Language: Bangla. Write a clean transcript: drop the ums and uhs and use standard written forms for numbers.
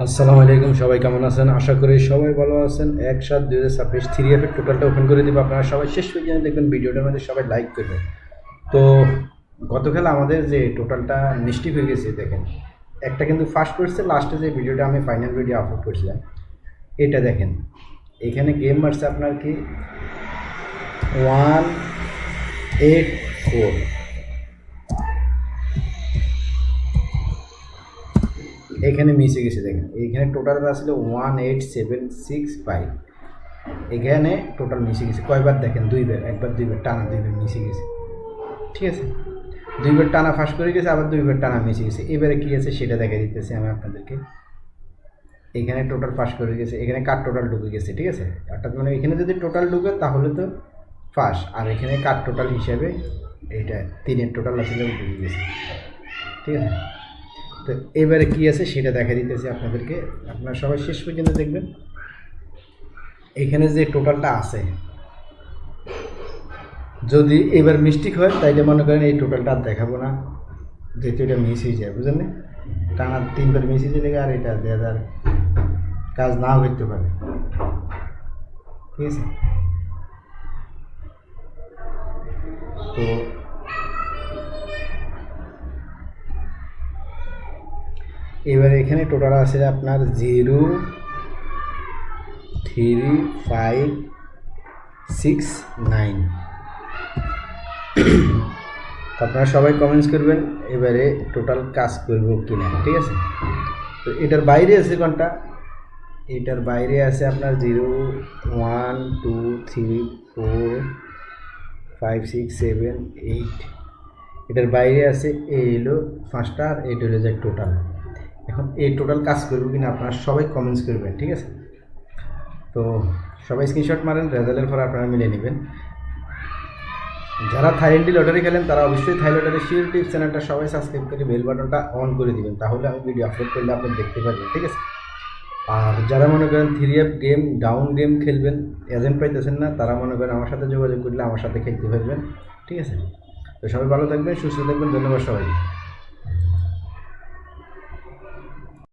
আসসালামু আলাইকুম, সবাই কেমন আছেন? আশা করি সবাই ভালো আছেন। 1/7/2026 থ্রি এফের টোটালটা ওপেন করে দিব। আপনারা সবাই শেষ পর্যন্ত দেখবেন, ভিডিওটার মধ্যে সবাই লাইক করবেন। তো গতকাল আমাদের যে টোটালটা মিস্টেক হয়ে গেছে দেখেন, একটা কিন্তু ফার্স্ট করছে, লাস্টে যে ভিডিওটা আমি ফাইনাল ভিডিও আপলোড করছিলাম এটা দেখেন, এখানে গেম মারছে আপনার কি 184, এখানে মিশে গেছে দেখেন। এইখানে টোটাল আসলে 18765, এখানে টোটাল মিশে গেছে কয়বার দেখেন, দুইবার, একবার দুইবার টানা দুইবার মিশে গেছে। ঠিক আছে, দুইবার টানা ফাঁস করে গেছে, আবার দুইবার টানা মিশে গেছে। এবারে কি আছে সেটা দেখা দিতেছি আমি আপনাদেরকে। এখানে টোটাল ফাঁস করে গেছে, এখানে কার টোটাল ঢুকে গেছে। ঠিক আছে, অর্থাৎ মানে এখানে যদি টোটাল ঢুকে তাহলে তো ফাঁস, আর এখানে কার টোটাল হিসাবে এইটা তিনের টোটাল আসলে ঢুকে গেছে। ঠিক আছে, তো এবারে কি আছে সেটা দেখা দিতেছি আপনাদেরকে। আপনারা সবাই শেষ পর্যন্ত দেখবেন। এখানে যে টোটালটা আছে, যদি এবার মিস্টেক হয় তাইলে মনে করেন এই টোটালটা আর দেখাবো না, যেহেতু এটা মিস হয়ে যায়, বুঝলেন না? টানা তিনবার মিস হয়ে গেলে আর এটা দেওয়ার কাজ নাও করতে পারে। ঠিক আছে, তো এবার এখানে টোটাল আছে আপনার 03569। তো আপনারা সবাই কমেন্টস করবেন এবারে টোটাল কাজ করবো কিনা। ঠিক আছে, তো এটার বাইরে আছে কোনটা, এটার বাইরে আছে আপনার 0 1 2 3 4 5 6 7 8, এটার বাইরে আছে এই হলো পাঁচটা, আর এইটা হলো যে টোটাল। এখন এই টোটাল কাজ করবো কিনা আপনারা সবাই কমেন্টস করবেন। ঠিক আছে, তো সবাই স্ক্রিনশট মারেন, রেজাল্টের পর আপনারা মিলে নেবেন। যারা থাইল্যান্ডি লটারি খেলেন তারা অবশ্যই থাই লটারি শিওর টিপস চ্যানেলটা সবাই সাবস্ক্রাইব করে বেল বাটনটা অন করে দিবেন, তাহলে আমি ভিডিও আপলোড করলে আপনি দেখতে পারবেন। ঠিক আছে, আর যারা মনে করেন three F game down game খেলবেন, এজেন্ট পাইতেছেন না, তারা মনে করেন আমার সাথে যোগাযোগ করলে আমার সাথে খেলতে পারবেন। ঠিক আছে, তো সবাই ভালো থাকবেন, সুস্থ থাকবেন, ধন্যবাদ সবাই।